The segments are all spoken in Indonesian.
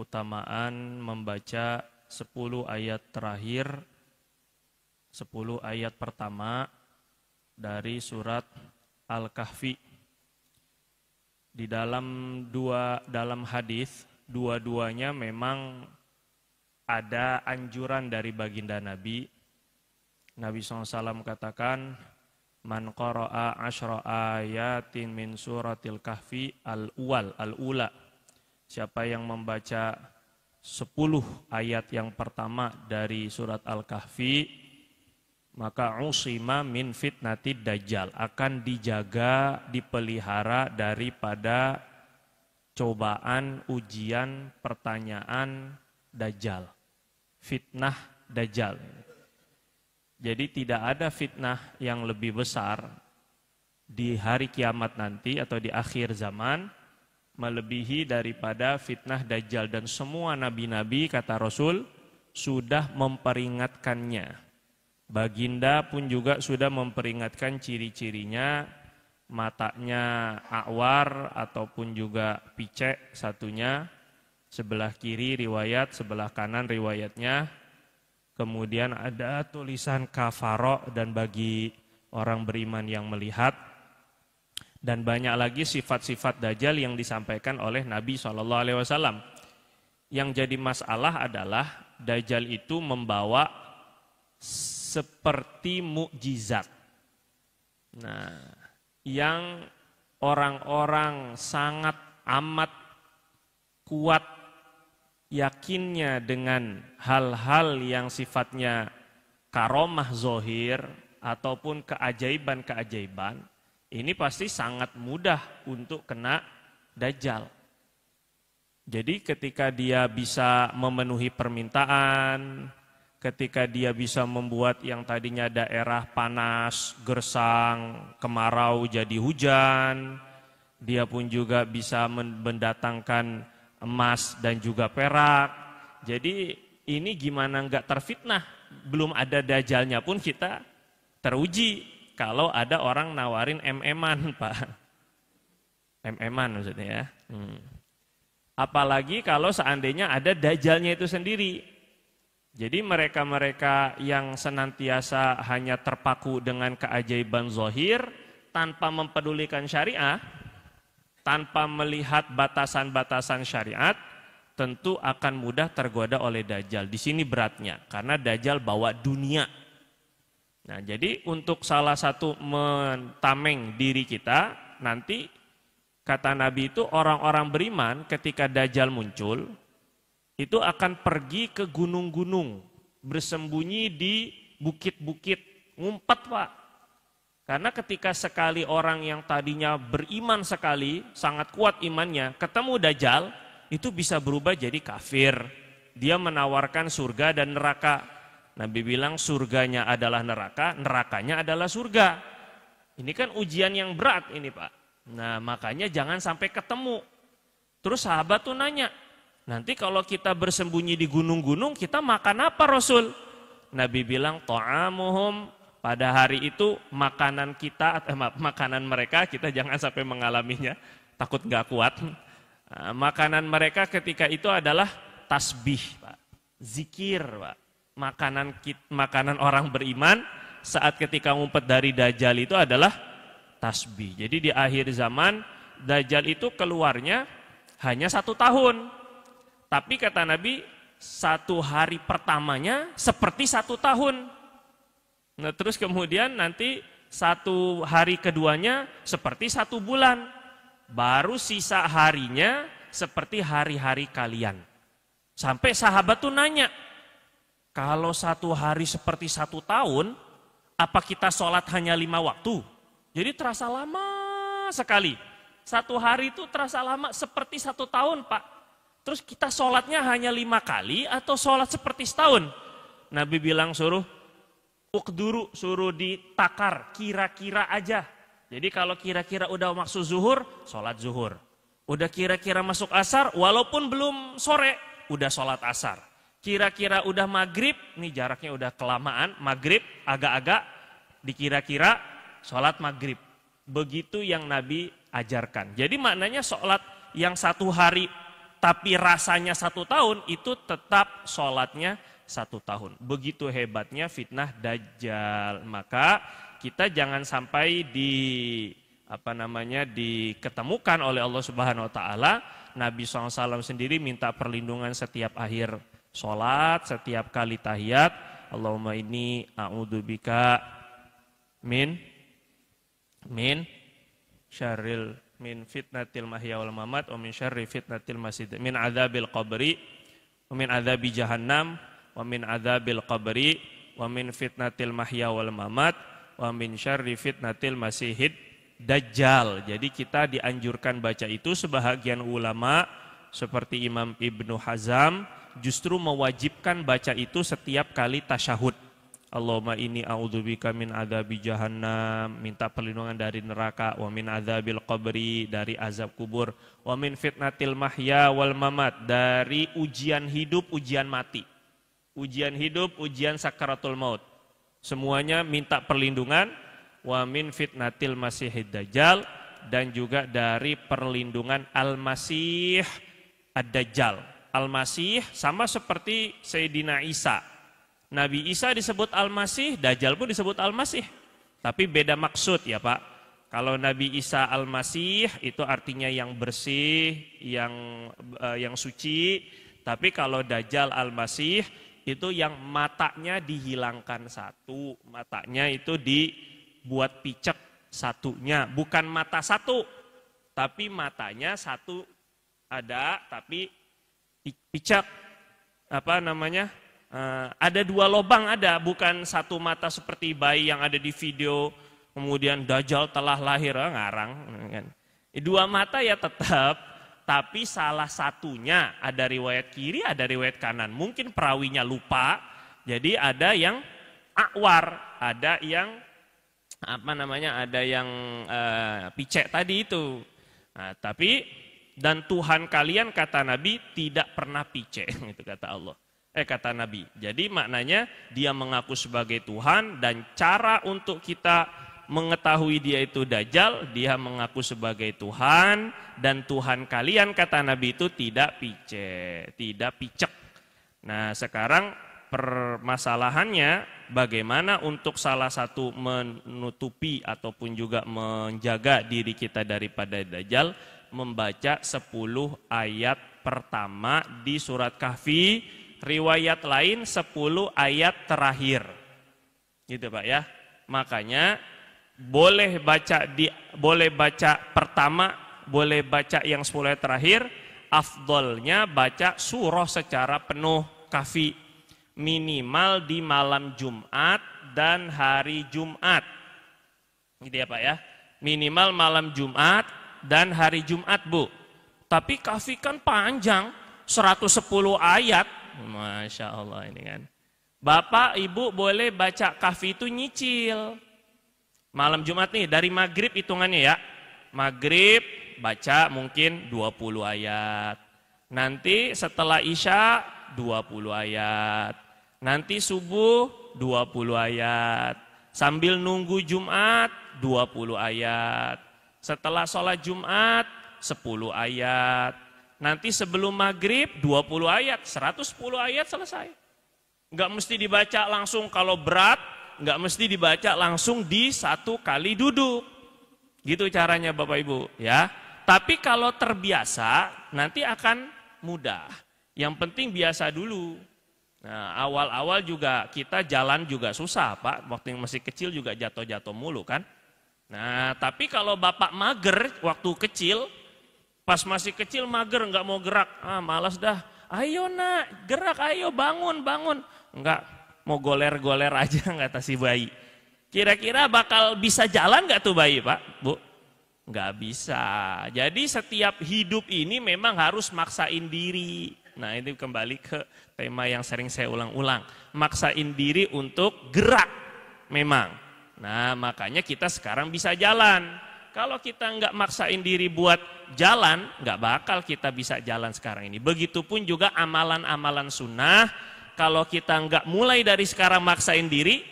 keutamaan membaca 10 ayat terakhir, 10 ayat pertama dari surat Al-Kahfi. Di dalam hadis, dua-duanya memang ada anjuran dari baginda Nabi. Nabi SAW katakan, man qara'a asyra ayatin min suratil kahfi al-ula. Siapa yang membaca 10 ayat yang pertama dari surat Al-Kahfi, maka usima min fitnatid dajjal, akan dijaga, dipelihara daripada cobaan, ujian, pertanyaan dajjal. Fitnah dajjal. Jadi tidak ada fitnah yang lebih besar di hari kiamat nanti atau di akhir zaman melebihi daripada fitnah dajjal, dan semua nabi-nabi, kata Rasul, sudah memperingatkannya. Baginda pun juga sudah memperingatkan ciri-cirinya, matanya awar ataupun juga picek satunya, sebelah kiri riwayat, sebelah kanan riwayatnya. Kemudian ada tulisan kafaro dan bagi orang beriman yang melihat. Dan banyak lagi sifat-sifat dajjal yang disampaikan oleh Nabi SAW. Yang jadi masalah adalah dajjal itu membawa seperti mukjizat. Nah, yang orang-orang sangat amat kuat yakinnya dengan hal-hal yang sifatnya karomah zohir ataupun keajaiban-keajaiban, ini pasti sangat mudah untuk kena dajjal. Jadi ketika dia bisa memenuhi permintaan, ketika dia bisa membuat yang tadinya daerah panas, gersang, kemarau jadi hujan, dia pun juga bisa mendatangkan emas dan juga perak. Jadi ini gimana nggak terfitnah? Belum ada dajjalnya pun kita teruji kalau ada orang nawarin MM-an, Pak. MM-an maksudnya ya. Apalagi kalau seandainya ada dajjalnya itu sendiri. Jadi mereka-mereka yang senantiasa hanya terpaku dengan keajaiban zahir tanpa mempedulikan syariah, tanpa melihat batasan-batasan syariat, tentu akan mudah tergoda oleh dajjal. Di sini beratnya, karena dajjal bawa dunia. Nah, jadi untuk salah satu mentameng diri kita, nanti kata Nabi itu orang-orang beriman ketika dajjal muncul, itu akan pergi ke gunung-gunung, bersembunyi di bukit-bukit, ngumpet, Pak. Karena ketika sekali orang yang tadinya beriman sekali, sangat kuat imannya, ketemu dajjal, itu bisa berubah jadi kafir. Dia menawarkan surga dan neraka. Nabi bilang surganya adalah neraka, nerakanya adalah surga. Ini kan ujian yang berat ini, Pak. Nah, makanya jangan sampai ketemu. Terus sahabat tuh nanya, nanti kalau kita bersembunyi di gunung-gunung, kita makan apa, Rasul? Nabi bilang, ta'amuhum, pada hari itu makanan kita, makanan mereka, kita jangan sampai mengalaminya, takut nggak kuat. Nah, makanan mereka ketika itu adalah tasbih, Pak. Zikir, Pak. Makanan orang beriman saat ketika ngumpet dari dajjal itu adalah tasbih. Jadi di akhir zaman dajjal itu keluarnya hanya 1 tahun. Tapi kata Nabi 1 hari pertamanya seperti 1 tahun. Nah, terus kemudian nanti 1 hari keduanya seperti 1 bulan. Baru sisa harinya seperti hari-hari kalian. Sampai sahabat tuh nanya, kalau 1 hari seperti 1 tahun, apa kita sholat hanya 5 waktu? Jadi terasa lama sekali. 1 hari itu terasa lama seperti 1 tahun, Pak. Terus kita sholatnya hanya 5 kali atau sholat seperti setahun? Nabi bilang suruh ditakar, kira-kira aja. Jadi kalau kira-kira udah maksud zuhur, sholat zuhur. Udah kira-kira masuk asar, walaupun belum sore, udah sholat asar. Kira-kira udah maghrib, nih jaraknya udah kelamaan, maghrib agak-agak dikira-kira sholat maghrib. Begitu yang Nabi ajarkan. Jadi maknanya sholat yang 1 hari tapi rasanya 1 tahun, itu tetap sholatnya 1 tahun. Begitu hebatnya fitnah Dajjal. Maka kita jangan sampai diketemukan oleh Allah Subhanahu Wa Taala. Nabi SAW sendiri minta perlindungan setiap akhir sholat, setiap kali tahiyat. Allahumma inni a'udzubika min syarril min fitnatil mahya wal mamat wa min syarri fitnatil masjid min adzabil qabri wa min adzabi jahannam wa min adzabil qabri wa min fitnatil mahya wal mamat wa min syarri fitnatil masihid dajjal. Jadi kita dianjurkan baca itu. Sebahagian ulama seperti Imam Ibnu Hazm justru mewajibkan baca itu setiap kali tasyahud. Allahumma inni a'udzubika min adzabi jahannam, minta perlindungan dari neraka, wa min adzabil qabri, dari azab kubur, wa min fitnatil mahya wal mamat, dari ujian hidup, ujian mati. Ujian hidup, ujian sakaratul maut. Semuanya minta perlindungan, wa min fitnatil masihid dajjal, dan juga dari perlindungan al-masih ad-dajjal. Al-masih sama seperti Sayyidina Isa. Nabi Isa disebut Al-Masih, Dajjal pun disebut Al-Masih. Tapi beda maksud ya Pak. Kalau Nabi Isa Al-Masih itu artinya yang bersih, yang suci. Tapi kalau Dajjal Al-Masih itu yang matanya dihilangkan satu. Matanya itu dibuat picek satunya. Bukan mata satu, tapi matanya satu ada, tapi picek. Ada 2 lubang ada, bukan satu mata seperti bayi yang ada di video, kemudian Dajjal telah lahir, ngarang. 2 mata ya tetap, tapi salah satunya ada riwayat kiri, ada riwayat kanan. Mungkin perawinya lupa, jadi ada yang akwar, ada yang picek tadi itu. Nah, tapi dan Tuhan kalian kata Nabi tidak pernah picek, itu kata Allah. Kata Nabi. Jadi maknanya dia mengaku sebagai Tuhan, dan cara untuk kita mengetahui dia itu Dajjal, dia mengaku sebagai Tuhan, dan Tuhan kalian kata Nabi itu tidak picek. Nah, sekarang permasalahannya bagaimana untuk salah satu menutupi ataupun juga menjaga diri kita daripada Dajjal, membaca 10 ayat pertama di surat Kahfi. Riwayat lain 10 ayat terakhir. Gitu Pak ya. Makanya boleh baca pertama, boleh baca yang 10 ayat terakhir, afdolnya baca surah secara penuh Kahfi. Minimal di malam Jumat dan hari Jumat. Gitu ya Pak ya. Minimal malam Jumat dan hari Jumat Bu. Tapi Kahfi kan panjang, 110 ayat. Masya Allah ini kan. Bapak, Ibu boleh baca Kahfi itu nyicil. Malam Jumat nih, dari maghrib hitungannya ya. Maghrib baca mungkin 20 ayat. Nanti setelah Isya 20 ayat. Nanti subuh 20 ayat. Sambil nunggu Jumat 20 ayat. Setelah sholat Jumat 10 ayat. Nanti sebelum maghrib 20 ayat, 110 ayat selesai. Enggak mesti dibaca langsung kalau berat, enggak mesti dibaca langsung di 1 kali duduk. Gitu caranya Bapak Ibu ya. Tapi kalau terbiasa nanti akan mudah. Yang penting biasa dulu. Nah, awal-awal juga kita jalan juga susah Pak. Waktu yang masih kecil juga jatuh-jatuh mulu kan. Nah, tapi kalau Bapak mager waktu kecil, pas masih kecil mager, nggak mau gerak, malas dah. Ayo nak, gerak, ayo bangun. Enggak, mau goler-goler aja kata si bayi. Kira-kira bakal bisa jalan nggak tuh bayi Pak, Bu? Nggak bisa. Jadi setiap hidup ini memang harus maksain diri. Nah ini kembali ke tema yang sering saya ulang-ulang. Maksain diri untuk gerak memang. Nah makanya kita sekarang bisa jalan. Kalau kita nggak maksain diri buat jalan, nggak bakal kita bisa jalan sekarang ini. Begitupun juga amalan-amalan sunnah, kalau kita nggak mulai dari sekarang maksain diri,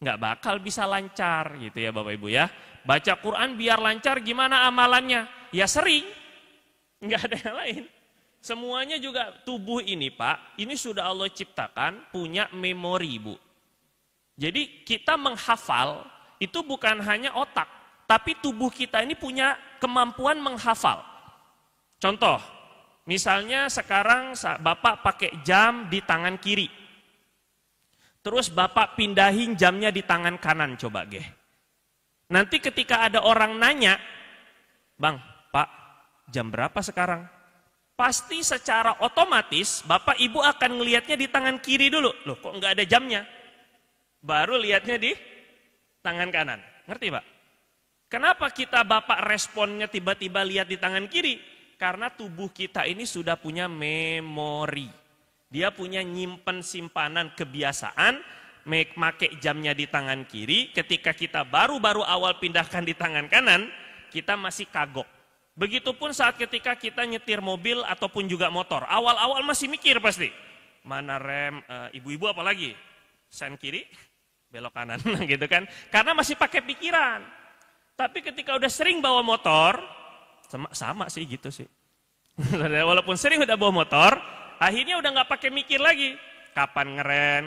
nggak bakal bisa lancar gitu ya Bapak Ibu ya. Baca Quran biar lancar gimana amalannya? Ya sering, nggak ada yang lain. Semuanya juga tubuh ini Pak, ini sudah Allah ciptakan punya memori Bu. Jadi kita menghafal itu bukan hanya otak, tapi tubuh kita ini punya kemampuan menghafal. Contoh, misalnya sekarang Bapak pakai jam di tangan kiri. Terus Bapak pindahin jamnya di tangan kanan, coba Ge. Nanti ketika ada orang nanya, Bang, Pak, jam berapa sekarang? Pasti secara otomatis Bapak Ibu akan ngelihatnya di tangan kiri dulu. Loh kok nggak ada jamnya? Baru lihatnya di tangan kanan. Ngerti Pak? Kenapa kita Bapak responnya tiba-tiba lihat di tangan kiri? Karena tubuh kita ini sudah punya memori. Dia punya nyimpen simpanan kebiasaan, make jamnya di tangan kiri. Ketika kita baru-baru awal pindahkan di tangan kanan, kita masih kagok. Begitupun saat ketika kita nyetir mobil ataupun juga motor. Awal-awal masih mikir pasti. Mana rem, ibu-ibu apalagi? Sen kiri, belok kanan gitu kan. Karena masih pakai pikiran. Tapi ketika udah sering bawa motor, sama sih gitu sih. Walaupun sering udah bawa motor, akhirnya udah nggak pakai mikir lagi. Kapan ngerem,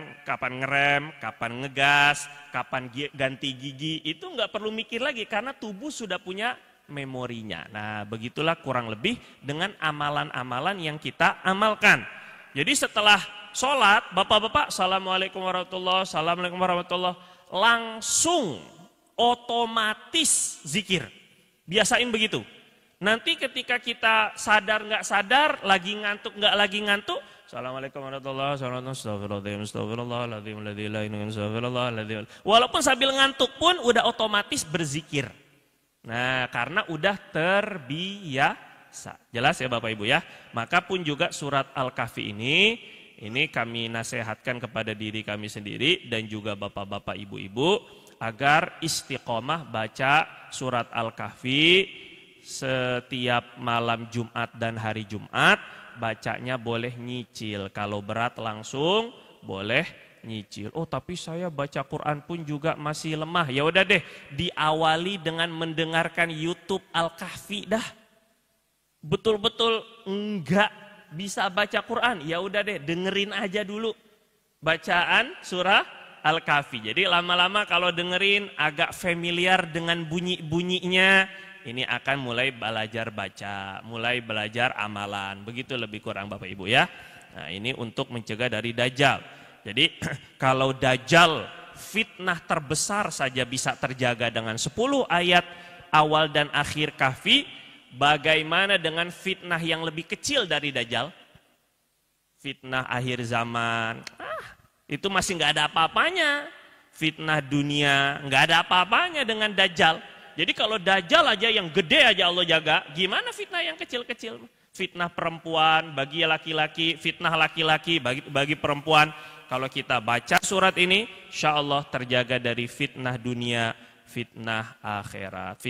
kapan ngegas, kapan ganti gigi. Itu nggak perlu mikir lagi karena tubuh sudah punya memorinya. Nah, begitulah kurang lebih dengan amalan-amalan yang kita amalkan. Jadi setelah sholat, bapak-bapak, assalamualaikum warahmatullahi, assalamualaikum warahmatullahi, langsung otomatis zikir. Biasain begitu. Nanti ketika kita sadar nggak sadar, lagi ngantuk nggak lagi ngantuk, assalamualaikum warahmatullahi wabarakatuh. Walaupun sambil ngantuk pun udah otomatis berzikir. Nah, karena udah terbiasa. Jelas ya Bapak Ibu ya? Maka pun juga surat Al-Kahfi ini kami nasihatkan kepada diri kami sendiri dan juga Bapak-bapak Ibu-ibu agar istiqomah baca surat Al-Kahfi setiap malam Jumat dan hari Jumat. Bacanya boleh nyicil, kalau berat langsung boleh nyicil. Oh tapi saya baca Quran pun juga masih lemah. Ya udah deh, diawali dengan mendengarkan YouTube Al-Kahfi dah. Betul-betul enggak bisa baca Quran, ya udah deh dengerin aja dulu bacaan surah Al-Kahfi. Jadi lama-lama kalau dengerin agak familiar dengan bunyi-bunyinya, ini akan mulai belajar baca, mulai belajar amalan. Begitu lebih kurang Bapak Ibu ya. Nah ini untuk mencegah dari Dajjal. Jadi kalau Dajjal fitnah terbesar saja bisa terjaga dengan 10 ayat awal dan akhir Kahfi, bagaimana dengan fitnah yang lebih kecil dari Dajjal? Fitnah akhir zaman, itu masih nggak ada apa-apanya. Fitnah dunia nggak ada apa-apanya dengan Dajjal. Jadi kalau Dajjal aja yang gede aja Allah jaga, gimana fitnah yang kecil-kecil? Fitnah perempuan bagi laki-laki, fitnah laki-laki bagi perempuan. Kalau kita baca surat ini, insya Allah terjaga dari fitnah dunia, fitnah akhirat.